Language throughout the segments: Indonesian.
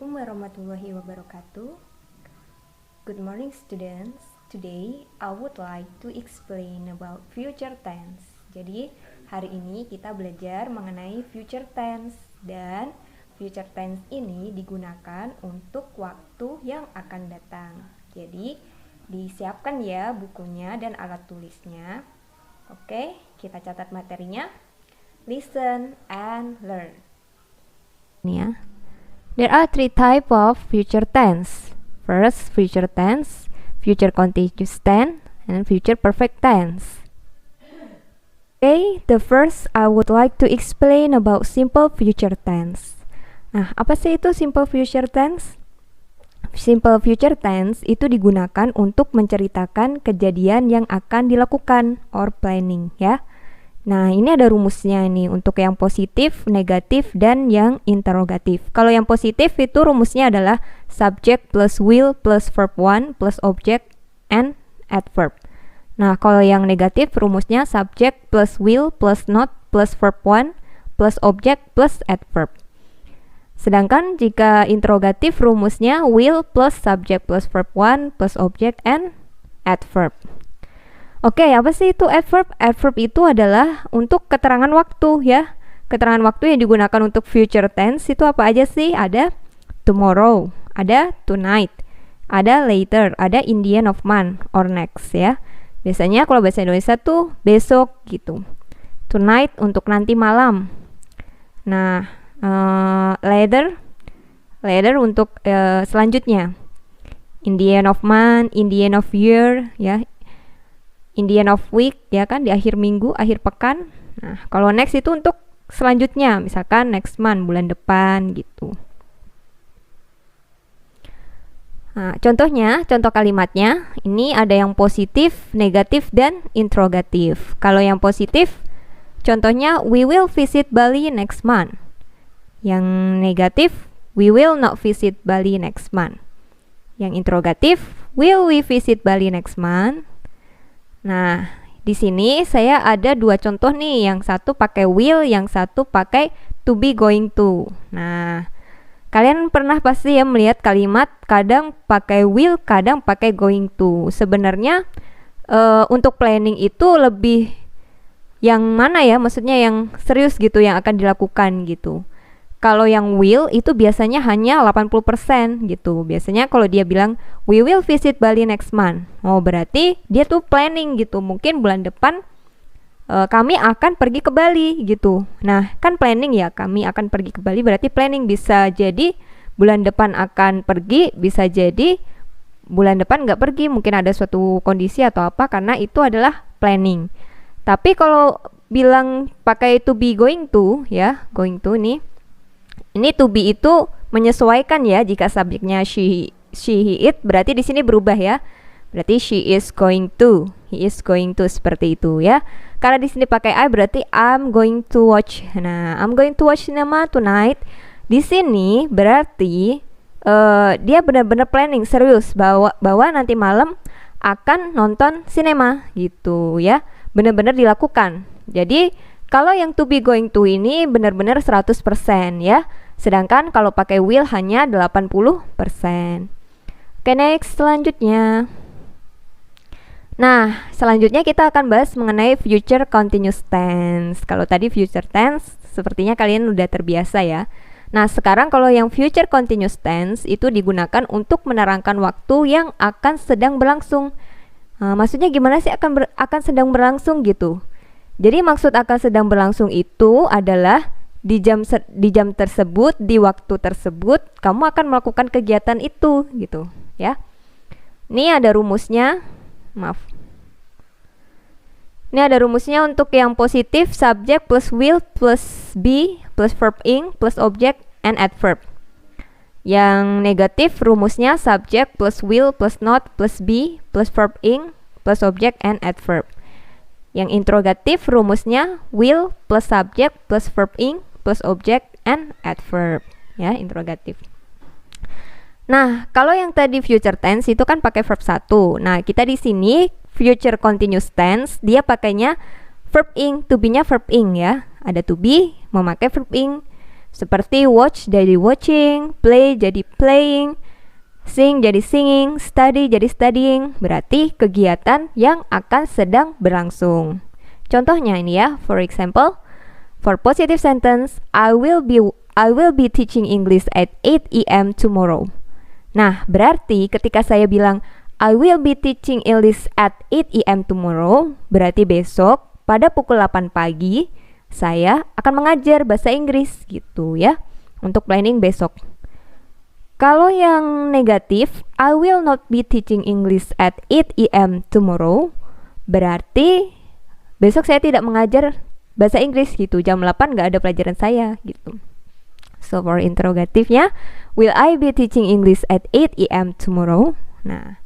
Assalamualaikum warahmatullahi wabarakatuh. Good morning students. Today I would like to explain about future tense. Jadi hari ini kita belajar mengenai future tense, dan future tense ini digunakan untuk waktu yang akan datang. Jadi disiapkan ya bukunya dan alat tulisnya. Oke, kita catat materinya. Listen and learn. Ini ya. There are three types of future tense. First, future tense, future continuous tense, and future perfect tense. Okay, the first I would like to explain about simple future tense. Nah, apa sih itu simple future tense? Simple future tense itu digunakan untuk menceritakan kejadian yang akan dilakukan or planning ya. Nah, ini ada rumusnya nih untuk yang positif, negatif, dan yang interrogatif. Kalau yang positif itu rumusnya adalah subject plus will plus verb 1 plus object and adverb. Nah, kalau yang negatif rumusnya subject plus will plus not plus verb 1 plus object plus adverb. Sedangkan jika interrogatif rumusnya will plus subject plus verb 1 plus object and adverb. Oke, apa sih itu adverb? Adverb itu adalah untuk keterangan waktu ya. Keterangan waktu yang digunakan untuk future tense itu apa aja sih? Ada tomorrow, ada tonight, ada later, ada in the end of month or next ya. Biasanya kalau bahasa Indonesia tuh besok gitu. Tonight untuk nanti malam. Nah, later untuk selanjutnya. In the end of month, in the end of year ya. In the end of week ya kan, di akhir minggu, akhir pekan. Nah, kalau next itu untuk selanjutnya, misalkan next month, bulan depan gitu. Nah, contoh kalimatnya ini ada yang positif, negatif, dan interrogatif. Kalau yang positif, contohnya we will visit Bali next month. Yang negatif, we will not visit Bali next month. Yang interrogatif, will we visit Bali next month? Nah, di sini saya ada dua contoh nih, yang satu pakai will, yang satu pakai to be going to. Nah, kalian pernah pasti ya melihat kalimat kadang pakai will, kadang pakai going to. Sebenarnya untuk planning itu lebih yang mana ya, maksudnya yang serius gitu yang akan dilakukan gitu. Kalau yang will itu biasanya hanya 80% gitu. Biasanya kalau dia bilang we will visit Bali next month, oh berarti dia tuh planning gitu. Mungkin bulan depan kami akan pergi ke Bali gitu. Nah, kan planning ya, kami akan pergi ke Bali berarti planning. Bisa jadi bulan depan akan pergi, bisa jadi bulan depan nggak pergi. Mungkin ada suatu kondisi atau apa, karena itu adalah planning. Tapi kalau bilang pakai to be going to ya, going to nih. Ini to be itu menyesuaikan ya, jika subjeknya she, he, it, berarti di sini berubah ya. Berarti she is going to, he is going to, seperti itu ya. Karena di sini pakai I berarti I'm going to watch. Nah, I'm going to watch cinema tonight. Di sini berarti dia benar-benar planning serius bahwa nanti malam akan nonton sinema gitu ya. Benar-benar dilakukan. Jadi kalau yang to be going to ini benar-benar 100% ya. Sedangkan kalau pakai will hanya 80%. Oke, next selanjutnya. Nah, selanjutnya kita akan bahas mengenai future continuous tense. Kalau tadi future tense sepertinya kalian udah terbiasa ya. Nah, sekarang kalau yang future continuous tense itu digunakan untuk menerangkan waktu yang akan sedang berlangsung. Maksudnya gimana sih akan sedang berlangsung gitu? Jadi maksud akan sedang berlangsung itu adalah di jam tersebut, di waktu tersebut kamu akan melakukan kegiatan itu gitu ya. Ini ada rumusnya. Maaf. Ini ada rumusnya untuk yang positif, subject plus will plus be plus verb ing plus object and adverb. Yang negatif rumusnya subject plus will plus not plus be plus verb ing plus object and adverb. Yang interrogatif rumusnya will plus subject plus verb ing plus object and adverb ya, interrogatif. Nah, kalau yang tadi future tense itu kan pakai verb 1. Nah, kita di sini future continuous tense dia pakainya verb ing, to be-nya verb ing ya. Ada to be memakai verb ing. Seperti watch jadi watching, play jadi playing, sing jadi singing, study jadi studying. Berarti kegiatan yang akan sedang berlangsung. Contohnya ini ya, for example, for positive sentence, I will be teaching English at 8 a.m. tomorrow. Nah, berarti ketika saya bilang I will be teaching English at 8 a.m. tomorrow, berarti besok pada pukul 8 pagi saya akan mengajar bahasa Inggris gitu ya, untuk planning besok. Kalau yang negatif, I will not be teaching English at 8 a.m. tomorrow, berarti besok saya tidak mengajar bahasa Inggris gitu, jam 8 gak ada pelajaran saya gitu. So for interrogatifnya, will I be teaching English at 8 a.m. tomorrow? Nah,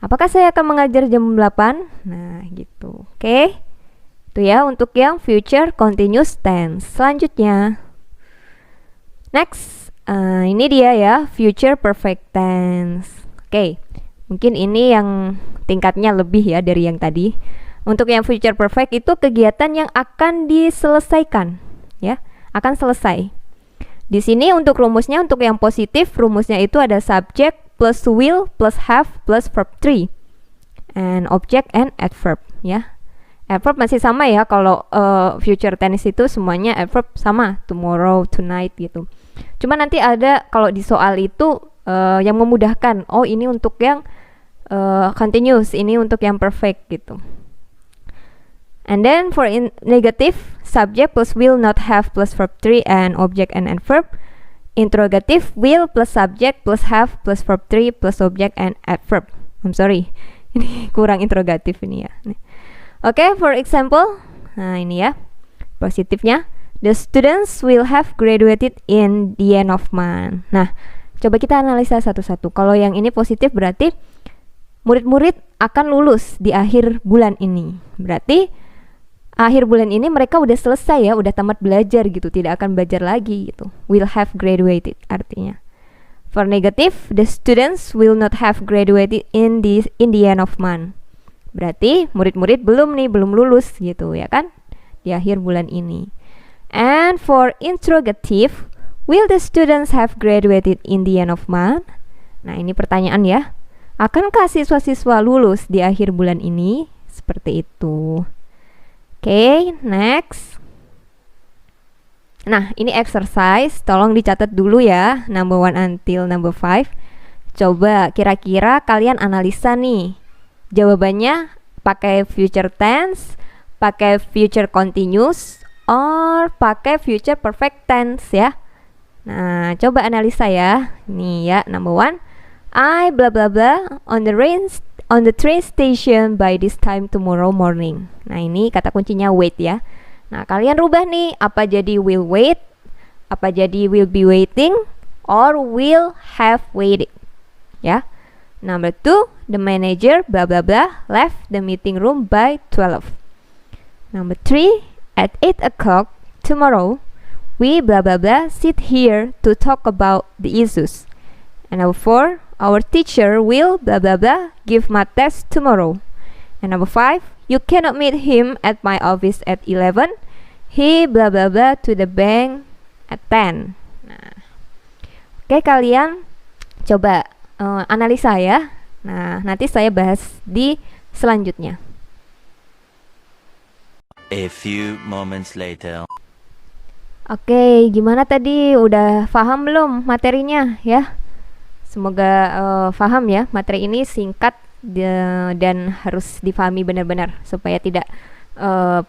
apakah saya akan mengajar jam 8? Nah gitu, oke. Itu ya untuk yang future continuous tense. Selanjutnya, next, ini dia ya, future perfect tense. Oke, mungkin ini yang tingkatnya lebih ya dari yang tadi. Untuk yang future perfect itu kegiatan yang akan diselesaikan, ya, akan selesai. Di sini untuk rumusnya, untuk yang positif, rumusnya itu ada subject plus will plus have plus verb 3 and object and adverb ya. Adverb masih sama ya, kalau future tense itu semuanya adverb sama, tomorrow, tonight gitu. Cuma nanti ada kalau di soal itu yang memudahkan, oh ini untuk yang continuous, ini untuk yang perfect gitu. And then for negative, subject plus will not have plus verb 3 and object and adverb. Interrogative, will plus subject plus have plus verb 3 plus object and adverb. I'm sorry, ini kurang interrogatif ini ya. Oke, for example, nah ini ya, positifnya, the students will have graduated in the end of month. Nah, coba kita analisa satu-satu. Kalau yang ini positif berarti murid-murid akan lulus di akhir bulan ini. Berarti akhir bulan ini mereka udah selesai ya, udah tamat belajar gitu, tidak akan belajar lagi gitu. Will have graduated artinya. For negative, the students will not have graduated in the end of month. Berarti murid-murid belum lulus gitu ya kan, di akhir bulan ini. And for interrogative, will the students have graduated in the end of month? Nah ini pertanyaan ya, akankah siswa-siswa lulus di akhir bulan ini? Seperti itu. Oke, next. Nah ini exercise, tolong dicatat dulu ya, number 1 until number 5. Coba kira-kira kalian analisa nih, jawabannya pakai future tense, pakai future continuous, or pakai future perfect tense ya. Nah, coba analisa ya. Nih ya, number 1, I blah blah blah on the train station by this time tomorrow morning. Nah, ini kata kuncinya wait ya. Nah, kalian rubah nih, apa jadi will wait, apa jadi will be waiting, or will have waited ya. Number 2, the manager blah blah blah left the meeting room by 12. Number 3, at 8 o'clock tomorrow, we blah blah blah sit here to talk about the issues. And number 4, our teacher will blah blah blah give math test tomorrow. And number 5, you cannot meet him at my office at 11. He blah blah blah to the bank at 10. Nah, oke, kalian coba analisa ya. Nah, nanti saya bahas di selanjutnya. A few moments later. Oke, gimana tadi? Udah paham belum materinya ya? Semoga paham ya. Materi ini singkat dan harus difahami benar-benar supaya tidak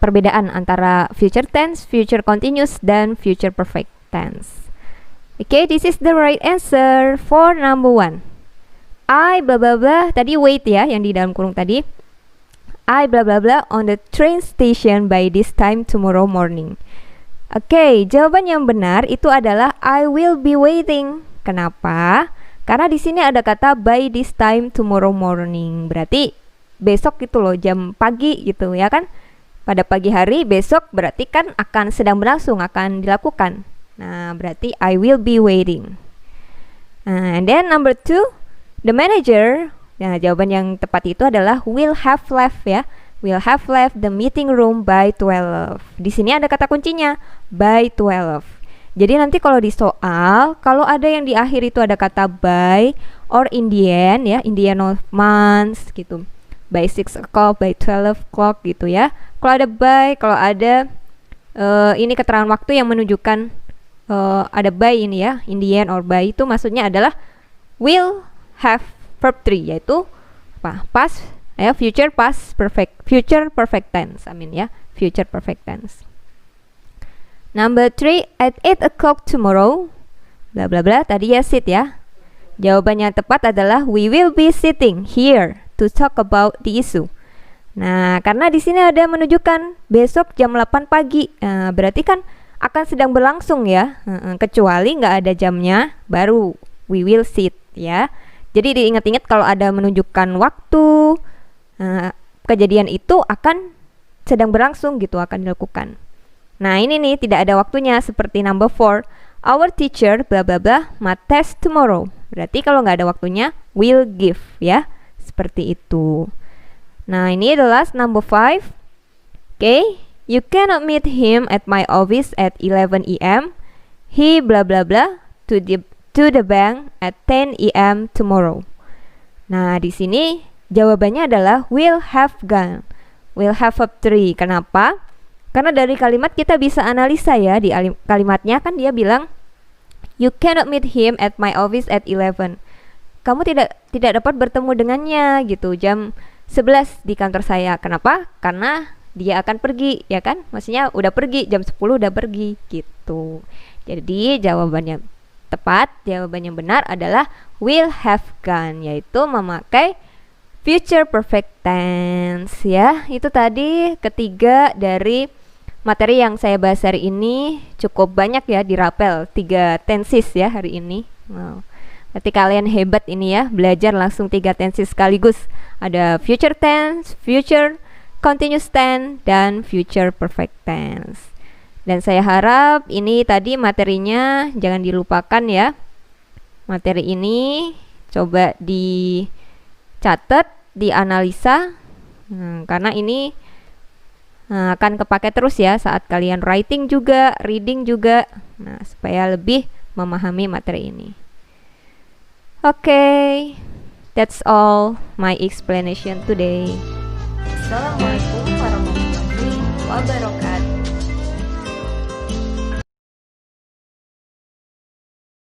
perbedaan antara future tense, future continuous, dan future perfect tense. Oke, this is the right answer for number 1. I blah blah blah, tadi wait ya yang di dalam kurung tadi. I blah blah blah on the train station by this time tomorrow morning. Oke, jawaban yang benar itu adalah I will be waiting. Kenapa? Karena di sini ada kata by this time tomorrow morning. Berarti besok gitu loh, jam pagi gitu ya kan. Pada pagi hari besok berarti kan akan sedang berlangsung, akan dilakukan. Nah, berarti I will be waiting. And then number 2, the manager. Nah, jawaban yang tepat itu adalah will have left ya. Will have left the meeting room by 12. Di sini ada kata kuncinya by 12. Jadi nanti kalau di soal, kalau ada yang di akhir itu ada kata by or in the end ya, in the end of months gitu. By 6 o'clock, by 12 o'clock gitu ya. Kalau ada by, kalau ada ini keterangan waktu yang menunjukkan ada by ini ya, in the end or by, itu maksudnya adalah will have verb 3, yaitu apa? Past ya, future past perfect, future perfect tense, ya, future perfect tense. Number 3, at 8 o'clock tomorrow, bla bla bla, tadi ya sit ya. Jawabannya tepat adalah we will be sitting here to talk about the issue. Nah, karena di sini ada menunjukkan besok jam 8 pagi. Nah, berarti kan akan sedang berlangsung ya. Kecuali nggak ada jamnya, baru we will sit ya. Jadi diingat-ingat kalau ada menunjukkan waktu, kejadian itu akan sedang berlangsung gitu, akan dilakukan. Nah, ini nih tidak ada waktunya seperti number 4. Our teacher bla bla bla math test tomorrow. Berarti kalau nggak ada waktunya will give ya. Seperti itu. Nah, ini adalah number 5. Okay, you cannot meet him at my office at 11 a.m. He bla bla bla to the bank at 10 a.m. tomorrow. Nah, di sini jawabannya adalah will have gone. Will have verb 3. Kenapa? Karena dari kalimat kita bisa analisa ya. Di kalimatnya kan dia bilang you cannot meet him at my office at 11. Kamu tidak dapat bertemu dengannya gitu jam 11 di kantor saya. Kenapa? Karena dia akan pergi ya kan? Maksudnya udah pergi, jam 10 udah pergi gitu. Jadi jawabannya tepat, jawabannya benar adalah will have gone, yaitu memakai future perfect tense ya. Itu tadi ketiga dari materi yang saya bahas hari ini. Cukup banyak ya dirapel, 3 tenses ya hari ini. Wow. Berarti kalian hebat ini ya, belajar langsung 3 tenses sekaligus. Ada future tense, future continuous tense, dan future perfect tense. Dan saya harap ini tadi materinya jangan dilupakan ya. Materi ini coba dicatat, dianalisa, karena ini akan kepake terus ya saat kalian writing juga, reading juga. Nah, supaya lebih memahami materi ini. Okay, that's all my explanation today. Assalamualaikum warahmatullahi wabarakatuh.